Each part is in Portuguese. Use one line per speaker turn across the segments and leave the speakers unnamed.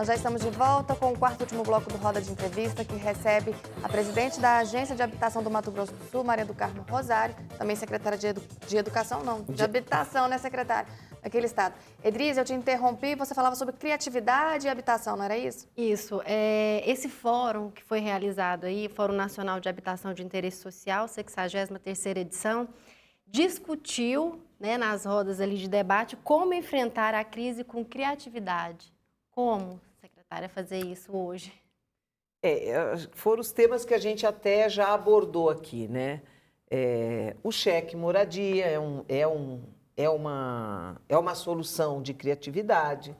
já estamos de volta com o quarto e último bloco do Roda de Entrevista, que recebe a presidente da Agência de Habitação do Mato Grosso do Sul, Maria do Carmo Rosário, também secretária de Educação, não, de Habitação, né, secretária, daquele estado. Edrize, eu te interrompi, você falava sobre criatividade e habitação, não era isso?
Isso. Esse fórum que foi realizado aí, Fórum Nacional de Habitação de Interesse Social, 63ª edição, discutiu, né, nas rodas ali de debate, como enfrentar a crise com criatividade. Como, secretária, fazer isso hoje?
Foram os temas que a gente até já abordou aqui, né? O cheque moradia é uma solução de criatividade.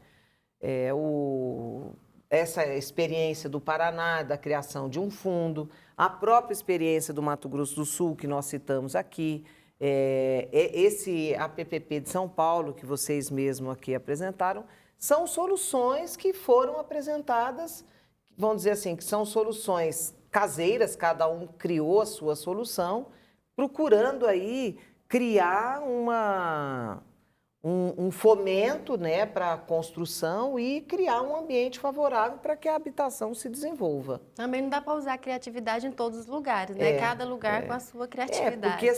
Essa experiência do Paraná, da criação de um fundo, a própria experiência do Mato Grosso do Sul, que nós citamos aqui, esse APPP de São Paulo, que vocês mesmos aqui apresentaram, são soluções que foram apresentadas, vamos dizer assim, que são soluções caseiras, cada um criou a sua solução, procurando aí criar um fomento, né, para a construção e criar um ambiente favorável para que a habitação se desenvolva.
Também não dá para usar a criatividade em todos os lugares, né? Cada lugar com a sua criatividade.
Porque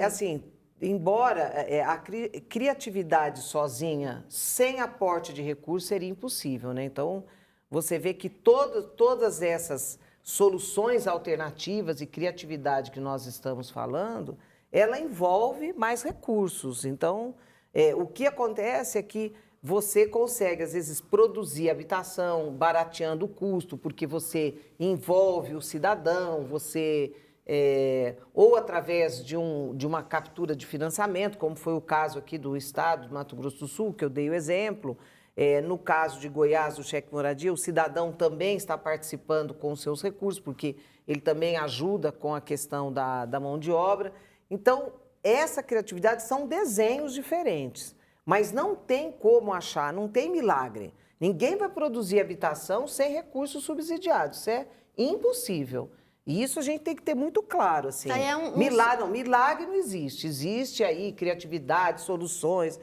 assim, embora a criatividade sozinha, sem aporte de recursos, seria impossível, né? Então, você vê que todas essas soluções alternativas e criatividade que nós estamos falando, ela envolve mais recursos. Então, o que acontece é que você consegue, às vezes, produzir habitação barateando o custo, porque você envolve o cidadão, ou através de uma captura de financiamento, como foi o caso aqui do estado do Mato Grosso do Sul, que eu dei o exemplo. No caso de Goiás, o cheque moradia, o cidadão também está participando com os seus recursos, porque ele também ajuda com a questão da mão de obra. Então, essa criatividade são desenhos diferentes, mas não tem como achar, não tem milagre. Ninguém vai produzir habitação sem recursos subsidiados, isso é impossível. E isso a gente tem que ter muito claro, assim. Milagre não existe. Existe aí criatividade, soluções,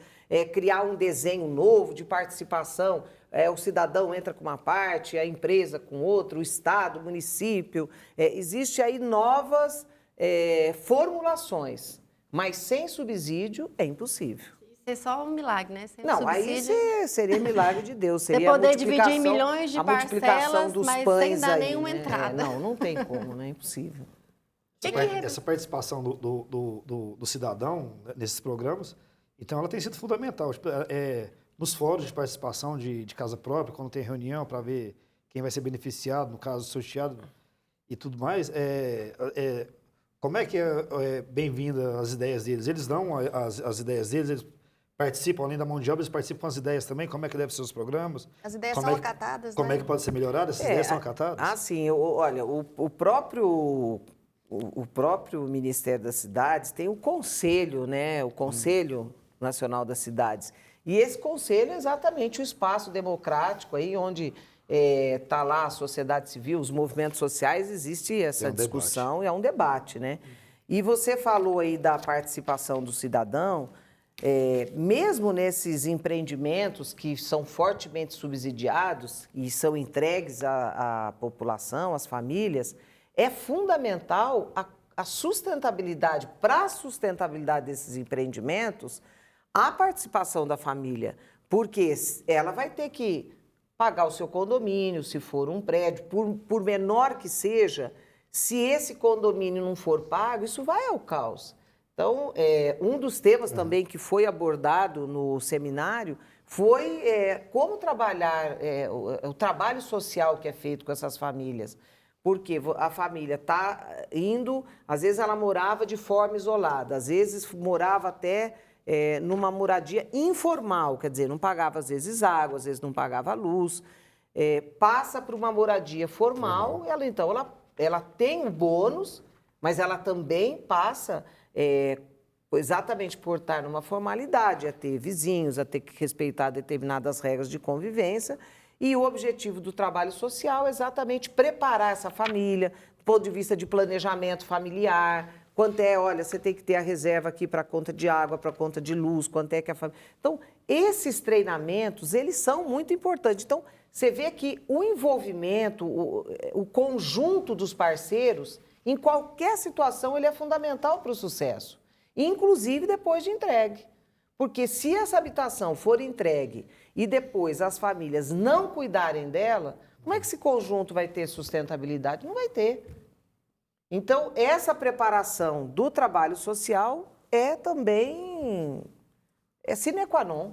criar um desenho novo de participação. O cidadão entra com uma parte, a empresa com outra, o estado, o município. Existe aí novas formulações, mas sem subsídio é impossível.
Isso é só um milagre, né? Sem
não,
subsídio.
Aí seria milagre de Deus. Seria
você poder dividir em milhões de parcelas,
dos
mas
pães
sem dar
aí,
nenhuma
né?
entrada.
Não tem como, não é impossível.
Essa participação do cidadão nesses programas, então ela tem sido fundamental. Nos fóruns de participação de casa própria, quando tem reunião para ver quem vai ser beneficiado, no caso, sorteado e tudo mais, como é que é bem-vinda as ideias deles? Eles dão as ideias deles, eles participam, além da mão de obra, eles participam com as ideias também, como é que devem ser os programas?
As ideias são acatadas,
como
né?
é que pode ser melhorado? Essas ideias são acatadas?
Sim, olha, o próprio Ministério das Cidades tem o Conselho, né? O Conselho Nacional das Cidades. E esse conselho é exatamente o espaço democrático aí onde está lá a sociedade civil, os movimentos sociais, existe essa discussão e é um debate, né? E você falou aí da participação do cidadão, mesmo nesses empreendimentos que são fortemente subsidiados e são entregues à população, às famílias, é fundamental a sustentabilidade, para a sustentabilidade desses empreendimentos, a participação da família, porque ela vai ter que pagar o seu condomínio, se for um prédio, por menor que seja, se esse condomínio não for pago, isso vai ao caos. Então, um dos temas também que foi abordado no seminário foi como trabalhar, o trabalho social que é feito com essas famílias. Porque a família está indo, às vezes ela morava de forma isolada, às vezes morava até numa moradia informal, quer dizer, não pagava às vezes água, às vezes não pagava luz, passa para uma moradia formal, ela tem o bônus, mas ela também passa, exatamente por estar numa formalidade, a ter vizinhos, a ter que respeitar determinadas regras de convivência. E o objetivo do trabalho social é exatamente preparar essa família, do ponto de vista de planejamento familiar, quanto é, olha, você tem que ter a reserva aqui para conta de água, para conta de luz, quanto é que a família... Então, esses treinamentos, eles são muito importantes. Então, você vê que o envolvimento, o conjunto dos parceiros, em qualquer situação, ele é fundamental para o sucesso, inclusive depois de entregue. Porque se essa habitação for entregue e depois as famílias não cuidarem dela, como é que esse conjunto vai ter sustentabilidade? Não vai ter. Então, essa preparação do trabalho social é também sine qua non.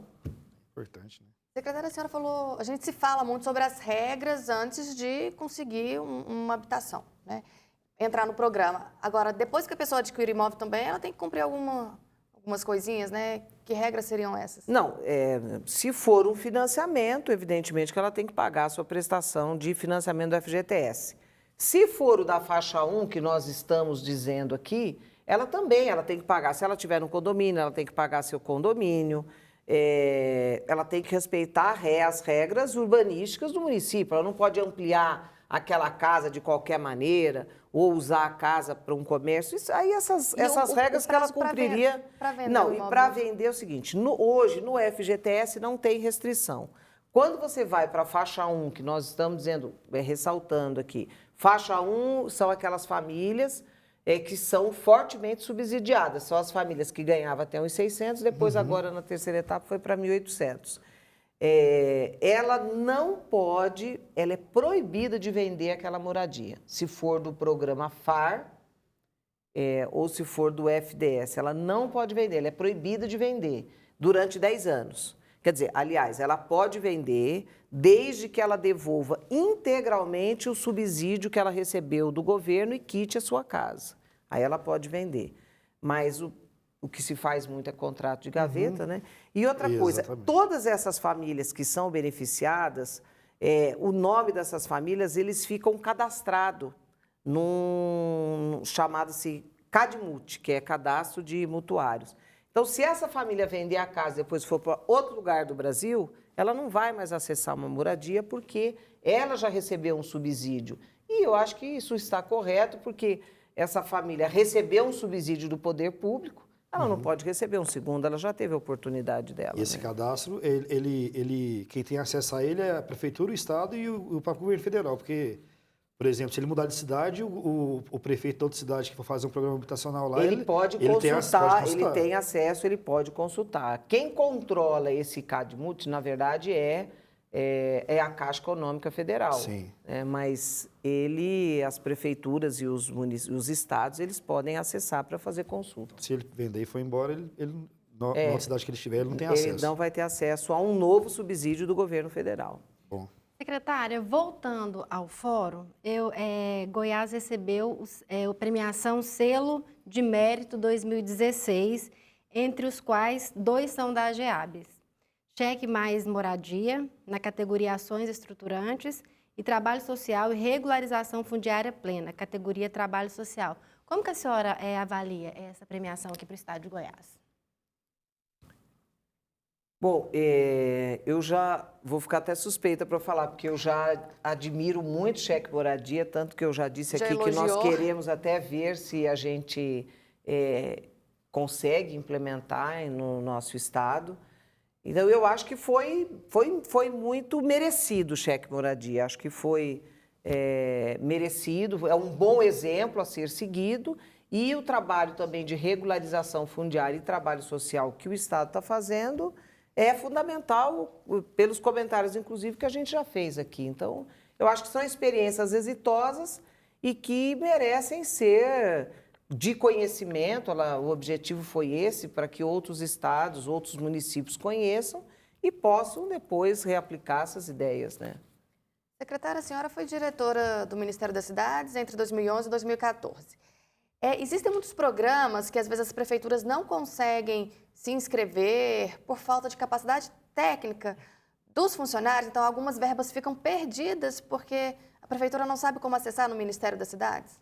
Importante, né?
Secretária, a senhora falou, a gente se fala muito sobre as regras antes de conseguir uma habitação, né? Entrar no programa. Agora, depois que a pessoa adquire o imóvel também, ela tem que cumprir algumas coisinhas, né? Que regras seriam essas?
Não, se for um financiamento, evidentemente que ela tem que pagar a sua prestação de financiamento do FGTS. Se for o da faixa 1, que nós estamos dizendo aqui, ela tem que pagar. Se ela tiver no condomínio, ela tem que pagar seu condomínio, ela tem que respeitar as regras urbanísticas do município. Ela não pode ampliar aquela casa de qualquer maneira ou usar a casa para um comércio. Isso aí, essas regras que ela cumpriria... Não, e para vender é o seguinte, hoje no FGTS não tem restrição. Quando você vai para a faixa 1, que nós estamos dizendo, ressaltando aqui, faixa 1 são aquelas famílias que são fortemente subsidiadas. São as famílias que ganhavam até uns 600, depois agora na terceira etapa foi para 1.800. Ela não pode, ela é proibida de vender aquela moradia. Se for do programa FAR ou se for do FDS, ela não pode vender, ela é proibida de vender durante 10 anos. Quer dizer, aliás, ela pode vender desde que ela devolva integralmente o subsídio que ela recebeu do governo e quite a sua casa. Aí ela pode vender. Mas o que se faz muito é contrato de gaveta, né? E outra coisa, todas essas famílias que são beneficiadas, o nome dessas famílias, eles ficam cadastrados num chamado-se CADMUT, que é Cadastro de Mutuários. Então, se essa família vender a casa e depois for para outro lugar do Brasil, ela não vai mais acessar uma moradia porque ela já recebeu um subsídio. E eu acho que isso está correto, porque essa família recebeu um subsídio do poder público, ela não pode receber um segundo, ela já teve a oportunidade dela.
E esse cadastro, quem tem acesso a ele é a Prefeitura, o Estado e o próprio governo federal, porque... Por exemplo, se ele mudar de cidade, o prefeito de outra cidade que for fazer um programa habitacional lá,
ele pode consultar, ele tem acesso, ele pode consultar. Quem controla esse CADMUT, na verdade, é a Caixa Econômica Federal.
Sim.
Mas as prefeituras e os estados, eles podem acessar para fazer consulta.
Se ele vender e for embora, na outra cidade que ele estiver, ele não tem acesso.
Ele não vai ter acesso a um novo subsídio do governo federal.
Bom.
Secretária, voltando ao fórum, Goiás recebeu a premiação Selo de Mérito 2016, entre os quais 2 são da AGEABS. Cheque Mais Moradia, na categoria Ações Estruturantes, e Trabalho Social e Regularização Fundiária Plena, categoria Trabalho Social. Como que a senhora avalia essa premiação aqui para o estado de Goiás?
Bom, eu já vou ficar até suspeita para falar, porque eu já admiro muito cheque moradia, tanto que eu já disse aqui que nós queremos até ver se a gente consegue implementar no nosso estado. Então, eu acho que foi muito merecido o cheque moradia, acho que foi merecido, é um bom exemplo a ser seguido, e o trabalho também de regularização fundiária e trabalho social que o estado está fazendo é fundamental, pelos comentários, inclusive, que a gente já fez aqui. Então, eu acho que são experiências exitosas e que merecem ser de conhecimento. O objetivo foi esse, para que outros estados, outros municípios conheçam e possam depois reaplicar essas ideias, né?
Secretária, a senhora foi diretora do Ministério das Cidades entre 2011 e 2014. Existem muitos programas que, às vezes, as prefeituras não conseguem se inscrever por falta de capacidade técnica dos funcionários. Então, algumas verbas ficam perdidas porque a prefeitura não sabe como acessar no Ministério das Cidades.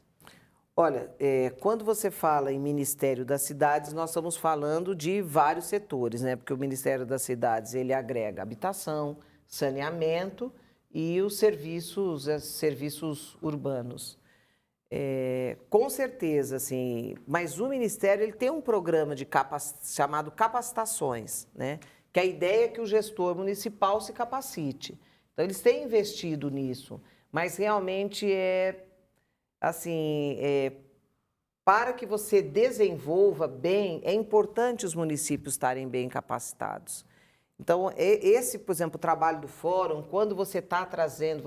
Olha, quando você fala em Ministério das Cidades, nós estamos falando de vários setores, né? Porque o Ministério das Cidades, ele agrega habitação, saneamento e os serviços urbanos. Com certeza, assim, mas o Ministério ele tem um programa chamado capacitações, né? Que a ideia é que o gestor municipal se capacite. Então, eles têm investido nisso, mas realmente para que você desenvolva bem, é importante os municípios estarem bem capacitados. Então, esse, por exemplo, o trabalho do fórum, quando você está trazendo,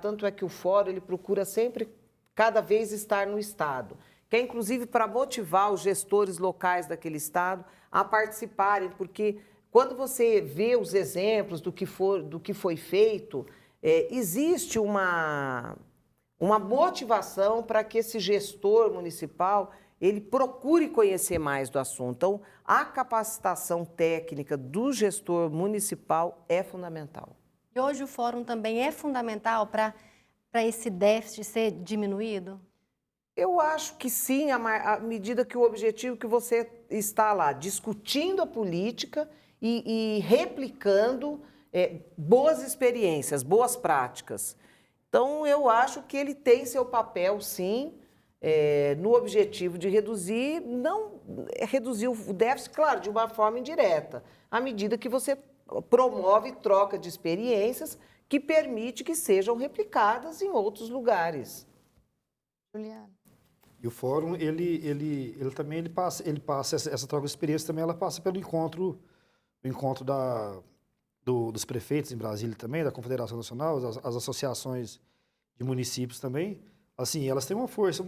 tanto é que o fórum, ele procura sempre, cada vez, estar no Estado, que é inclusive para motivar os gestores locais daquele Estado a participarem, porque quando você vê os exemplos do que foi feito, existe uma motivação para que esse gestor municipal ele procure conhecer mais do assunto. Então, a capacitação técnica do gestor municipal é fundamental.
E hoje o fórum também é fundamental para esse déficit ser diminuído?
Eu acho que sim, à medida que o objetivo que você está lá discutindo a política e replicando boas experiências, boas práticas. Então, eu acho que ele tem seu papel, sim, no objetivo de reduzir o déficit, claro, de uma forma indireta, à medida que você promove troca de experiências que permite que sejam replicadas em outros lugares.
Juliana.
E o fórum, ele também passa essa troca de experiência também, ela passa pelo encontro dos prefeitos em Brasília também, da Confederação Nacional, as associações de municípios também. Assim, elas têm uma força,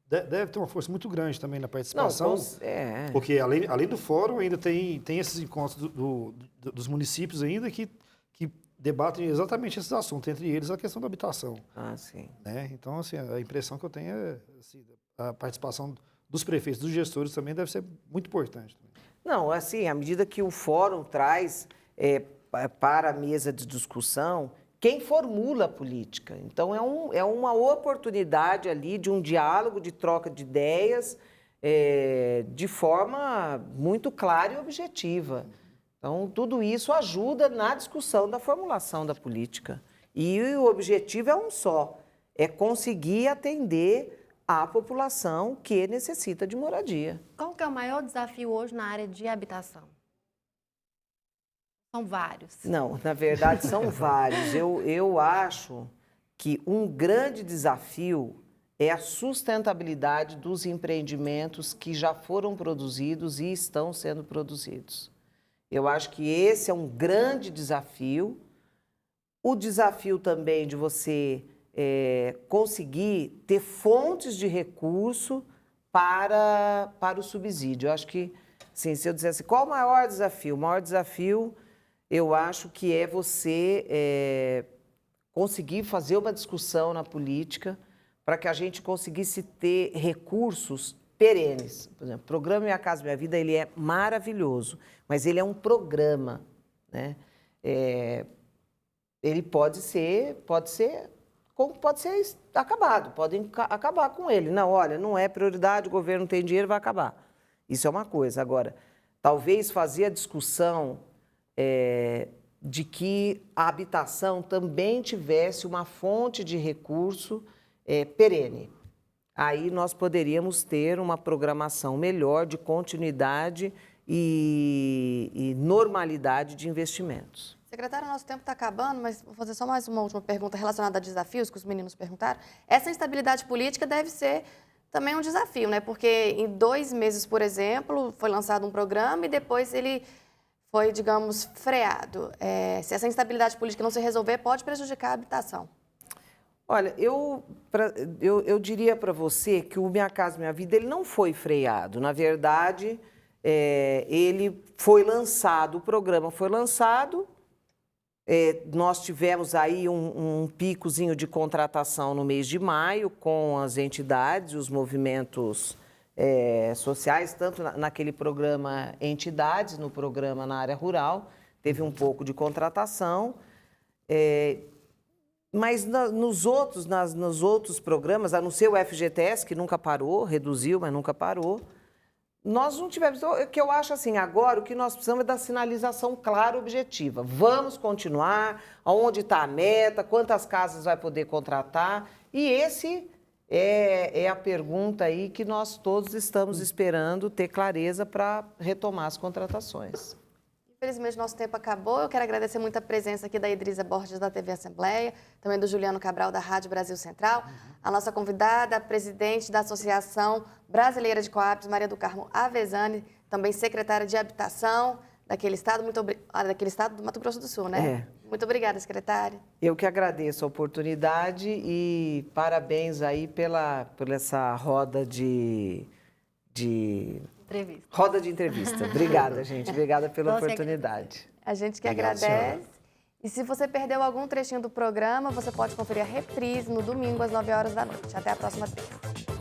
deve ter uma força muito grande também na participação. Não, porque além do fórum, ainda tem esses encontros dos municípios ainda que debatem exatamente esses assuntos, entre eles a questão da habitação.
Ah, sim.
Né? Então, assim, a impressão que eu tenho é assim, a participação dos prefeitos, dos gestores também deve ser muito importante.
Não, assim, à medida que o fórum traz para a mesa de discussão quem formula a política. Então, é uma oportunidade ali de um diálogo, de troca de ideias, de forma muito clara e objetiva. Então, tudo isso ajuda na discussão da formulação da política. E o objetivo é um só, é conseguir atender a população que necessita de moradia.
Qual que é o maior desafio hoje na área de habitação? São vários.
Não, na verdade são vários. Eu acho que um grande desafio é a sustentabilidade dos empreendimentos que já foram produzidos e estão sendo produzidos. Eu acho que esse é um grande desafio. O desafio também de você conseguir ter fontes de recurso para o subsídio. Eu acho que, assim, se eu dissesse qual o maior desafio? O maior desafio, eu acho que é você conseguir fazer uma discussão na política para que a gente conseguisse ter recursos perenes. Por exemplo, o programa Minha Casa Minha Vida, ele é maravilhoso, mas ele é um programa, né? Ele pode ser acabado, podem acabar com ele. Não, olha, não é prioridade, o governo não tem dinheiro, vai acabar. Isso é uma coisa. Agora, talvez fazer a discussão de que a habitação também tivesse uma fonte de recurso perene. Aí nós poderíamos ter uma programação melhor de continuidade e normalidade de investimentos.
Secretário, nosso tempo está acabando, mas vou fazer só mais uma última pergunta relacionada a desafios que os meninos perguntaram. Essa instabilidade política deve ser também um desafio, né? Porque em 2 meses, por exemplo, foi lançado um programa e depois ele foi, digamos, freado. Se essa instabilidade política não se resolver, pode prejudicar a habitação.
Olha, eu diria para você que o Minha Casa Minha Vida ele não foi freado. Na verdade, ele foi lançado, o programa foi lançado, nós tivemos aí um picozinho de contratação no mês de maio com as entidades, os movimentos sociais, tanto naquele programa Entidades, no programa na área rural, teve um pouco de contratação. Mas nos outros programas, a não ser o FGTS, que nunca parou, reduziu, mas nunca parou, nós não tivemos... O que eu acho assim, agora o que nós precisamos é da sinalização clara e objetiva. Vamos continuar, aonde está a meta, quantas casas vai poder contratar, e esse é a pergunta aí que nós todos estamos esperando ter clareza para retomar as contratações.
Infelizmente, nosso tempo acabou. Eu quero agradecer muito a presença aqui da Idrisa Borges, da TV Assembleia, também do Juliano Cabral, da Rádio Brasil Central, a nossa convidada, a presidente da Associação Brasileira de Coaps, Maria do Carmo Avezzani, também secretária de Habitação daquele estado, daquele estado do Mato Grosso do Sul, né? Muito obrigada, secretária.
Eu que agradeço a oportunidade e parabéns aí pela essa roda de
Entrevista.
Roda de entrevista. Obrigada, gente. Obrigada pela
Nossa,
oportunidade.
A gente que
Obrigado,
agradece.
senhora.
E se você perdeu algum trechinho do programa, você pode conferir a reprise no domingo às 9 horas da noite. Até a próxima terça.